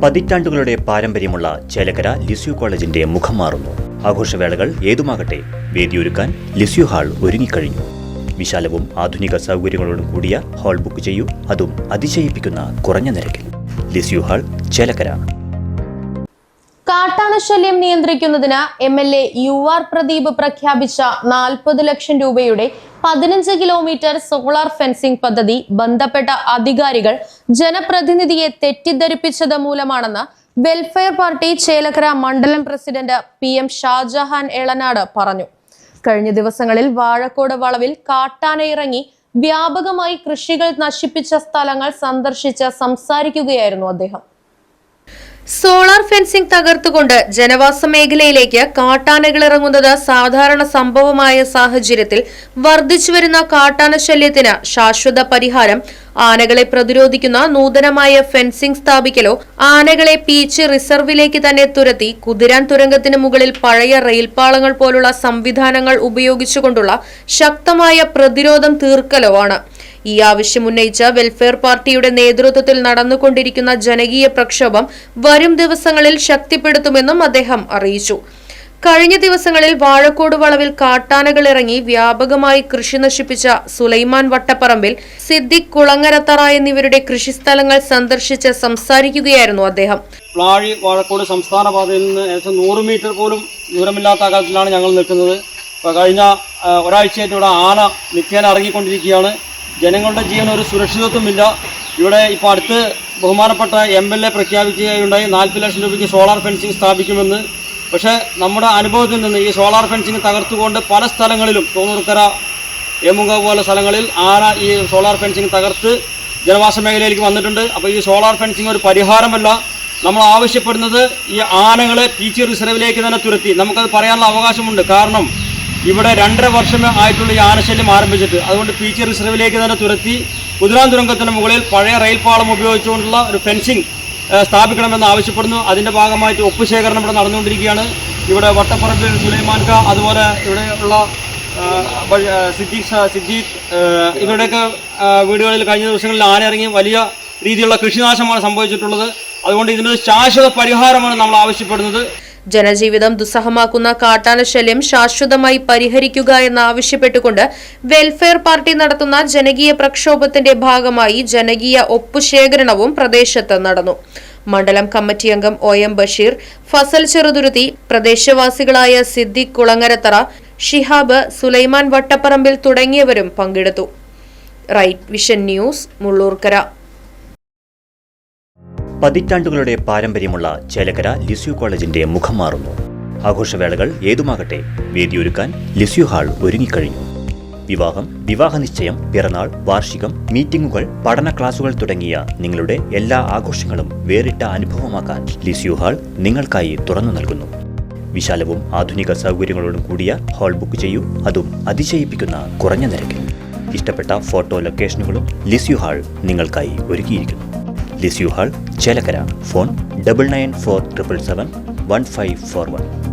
പതിറ്റാണ്ടുകളുടെ പാരമ്പര്യമുള്ള ചേലക്കര ലിസ്യു കോളേജിന്റെ മുഖം മാറുന്നു. ആഘോഷവേളകൾ ഏതുമാകട്ടെ, വേദിയൊരുക്കാൻ ലിസ്യു ഹാൾ ഒരുങ്ങിക്കഴിഞ്ഞു. വിശാലവും ആധുനിക സൗകര്യങ്ങളോടും കൂടിയ ഹാൾ ബുക്ക് ചെയ്യൂ, അതും അതിശയിപ്പിക്കുന്ന കുറഞ്ഞ നിരക്കിൽ. Lisieux hall, Chelakkara. കാട്ടാനശല്യം നിയന്ത്രിക്കുന്നതിന് MLA UR പ്രദീപ് പ്രഖ്യാപിച്ച 40 ലക്ഷം രൂപയുടെ 15 കിലോമീറ്റർ സോളാർ ഫെൻസിംഗ് പദ്ധതി ബന്ധപ്പെട്ട അധികാരികൾ ജനപ്രതിനിധിയെ തെറ്റിദ്ധരിപ്പിച്ചത് മൂലമാണെന്ന് വെൽഫെയർ പാർട്ടി ചേലക്കര മണ്ഡലം പ്രസിഡന്റ് PM ഷാജഹാൻ എളനാട് പറഞ്ഞു. കഴിഞ്ഞ ദിവസങ്ങളിൽ വാഴക്കോട് വളവിൽ കാട്ടാനയിറങ്ങി വ്യാപകമായി കൃഷികൾ നശിപ്പിച്ച സ്ഥലങ്ങൾ സന്ദർശിച്ച് സംസാരിക്കുകയായിരുന്നു അദ്ദേഹം. സോളാർ ഫെൻസിംഗ് തകർത്തുകൊണ്ട് ജനവാസ മേഖലയിലേക്ക് കാട്ടാനകൾ ഇറങ്ങുന്നത് സാധാരണ സംഭവമായ സാഹചര്യത്തിൽ വർദ്ധിച്ചുവരുന്ന കാട്ടാന ശല്യത്തിന് ശാശ്വത പരിഹാരം ആനകളെ പ്രതിരോധിക്കുന്ന നൂതനമായ ഫെൻസിംഗ് സ്ഥാപിക്കലോ, ആനകളെ പീച്ച് റിസർവിലേക്ക് തന്നെ തുരത്തി കുതിരാൻ തുരങ്കത്തിന് മുകളിൽ പഴയ റെയിൽപാളങ്ങൾ പോലുള്ള സംവിധാനങ്ങൾ ഉപയോഗിച്ചുകൊണ്ടുള്ള ശക്തമായ പ്രതിരോധം തീർക്കലോ ആണ്. ഈ ആവശ്യം ഉന്നയിച്ച വെൽഫെയർ പാർട്ടിയുടെ നേതൃത്വത്തിൽ നടന്നുകൊണ്ടിരിക്കുന്ന ജനകീയ പ്രക്ഷോഭം വരും ദിവസങ്ങളിൽ ശക്തിപ്പെടുത്തുമെന്നും അദ്ദേഹം അറിയിച്ചു. കഴിഞ്ഞ ദിവസങ്ങളിൽ വാഴക്കോട് വളവിൽ കാട്ടാനകൾ ഇറങ്ങി വ്യാപകമായി കൃഷി നശിപ്പിച്ച സുലൈമാൻ വട്ടപ്പറമ്പിൽ, സിദ്ദിഖ് കുളങ്ങരത്തറ എന്നിവരുടെ കൃഷിസ്ഥലങ്ങൾ സന്ദർശിച്ച് സംസാരിക്കുകയായിരുന്നു അദ്ദേഹം. പ്ലാഴി വാഴക്കോട് സംസ്ഥാന പാതയിൽ നിന്ന് ഏകദേശം 100 മീറ്റർ പോലും ദൂരമില്ലാത്ത അകലത്തിലാണ് ഞങ്ങൾ നിൽക്കുന്നത്. കഴിഞ്ഞ ഒരാഴ്ചയായിട്ട് ഇവിടെ ആന നിത്യേന ഇറങ്ങിക്കൊണ്ടിരിക്കുകയാണ്. ജനങ്ങളുടെ ജീവൻ ഒരു സുരക്ഷിതത്വമില്ല. ഇവിടെ ഇപ്പോൾ അടുത്ത് ബഹുമാനപ്പെട്ട MLA പ്രഖ്യാപിക്കുകയുണ്ടായി 40 ലക്ഷം രൂപയ്ക്ക് സോളാർ ഫെൻസിംഗ് സ്ഥാപിക്കുമെന്ന്. പക്ഷേ നമ്മുടെ അനുഭവത്തിൽ നിന്ന് ഈ സോളാർ ഫെൻസിംഗ് തകർത്തുകൊണ്ട് പല സ്ഥലങ്ങളിലും തോന്നൂർക്കര, ഏമുങ്കാവ് പോലെ സ്ഥലങ്ങളിൽ ആന ഈ സോളാർ ഫെൻസിംഗ് തകർത്ത് ജനവാസ മേഖലയിലേക്ക് വന്നിട്ടുണ്ട്. അപ്പോൾ ഈ സോളാർ ഫെൻസിംഗ് ഒരു പരിഹാരമല്ല. നമ്മൾ ആവശ്യപ്പെടുന്നത് ഈ ആനകളെ പീച്ച് റിസർവിലേക്ക് തന്നെ തുരത്തി. നമുക്കത് പറയാനുള്ള അവകാശമുണ്ട്. കാരണം ഇവിടെ 2.5 വർഷമേ ആയിട്ടുള്ള ഈ ആനശല്യം ആരംഭിച്ചിട്ട്. അതുകൊണ്ട് പീച്ച് റിസർവിലേക്ക് തന്നെ തുരത്തി കുതിരാൻ തുരങ്കത്തിന് മുകളിൽ പഴയ റെയിൽപാളം ഉപയോഗിച്ചുകൊണ്ടുള്ള ഒരു ഫെൻസിംഗ് സ്ഥാപിക്കണമെന്ന് ആവശ്യപ്പെടുന്നു. അതിൻ്റെ ഭാഗമായിട്ട് ഒപ്പ് ശേഖരണം ഇവിടെ നടന്നുകൊണ്ടിരിക്കുകയാണ്. ഇവിടെ വട്ടപ്പറമ്പിൽ സുലൈമാൻക, അതുപോലെ ഇവിടെയുള്ള സിദ്ദീഖ് ഇവരുടെയൊക്കെ വീടുകളിൽ കഴിഞ്ഞ ദിവസങ്ങളിൽ ആന ഇറങ്ങി വലിയ രീതിയിലുള്ള കൃഷിനാശമാണ് സംഭവിച്ചിട്ടുള്ളത്. അതുകൊണ്ട് ഇതിനൊരു ശാശ്വത പരിഹാരമാണ് നമ്മൾ ആവശ്യപ്പെടുന്നത്. ജനജീവിതം ദുസ്സഹമാക്കുന്ന കാട്ടാനശല്യം ശാശ്വതമായി പരിഹരിക്കുക എന്നാവശ്യപ്പെട്ടുകൊണ്ട് വെൽഫെയർ പാർട്ടി നടത്തുന്ന ജനകീയ പ്രക്ഷോഭത്തിന്റെ ഭാഗമായി ജനകീയ ഒപ്പുശേഖരണവും പ്രദേശത്ത് നടന്നു. മണ്ഡലം കമ്മിറ്റി അംഗം OM ബഷീർ, ഫസൽ ചെറുതുരുത്തി, പ്രദേശവാസികളായ സിദ്ദിഖ് കുളങ്ങരത്തറ, ഷിഹാബ്, സുലൈമാൻ വട്ടപ്പറമ്പിൽ തുടങ്ങിയവരും പങ്കെടുത്തു. Right vision news, Mullurkara. പതിറ്റാണ്ടുകളുടെ പാരമ്പര്യമുള്ള ചേലക്കര ലിസ്യു കോളേജിന്റെ മുഖം മാറുന്നു. ആഘോഷവേളകൾ ഏതുമാകട്ടെ, വേദിയൊരുക്കാൻ ലിസ്യു ഹാൾ ഒരുങ്ങിക്കഴിഞ്ഞു. വിവാഹം, വിവാഹ നിശ്ചയം, പിറന്നാൾ, വാർഷികം, മീറ്റിംഗുകൾ, പഠന ക്ലാസുകൾ തുടങ്ങിയ നിങ്ങളുടെ എല്ലാ ആഘോഷങ്ങളും വേറിട്ട അനുഭവമാക്കാൻ ലിസ്യു ഹാൾ നിങ്ങൾക്കായി തുറന്നു നൽകുന്നു. വിശാലവും ആധുനിക സൗകര്യങ്ങളോടും കൂടിയ ഹാൾ ബുക്ക് ചെയ്യൂ, അതും അതിശയിപ്പിക്കുന്ന കുറഞ്ഞ നിരക്കിൽ. ഇഷ്ടപ്പെട്ട ഫോട്ടോ ലൊക്കേഷനുകളും ലിസ്യു ഹാൾ നിങ്ങൾക്കായി ഒരുക്കിയിരിക്കുന്നു. Lisieux hall, Chelakkara. ഫോൺ 9947771541.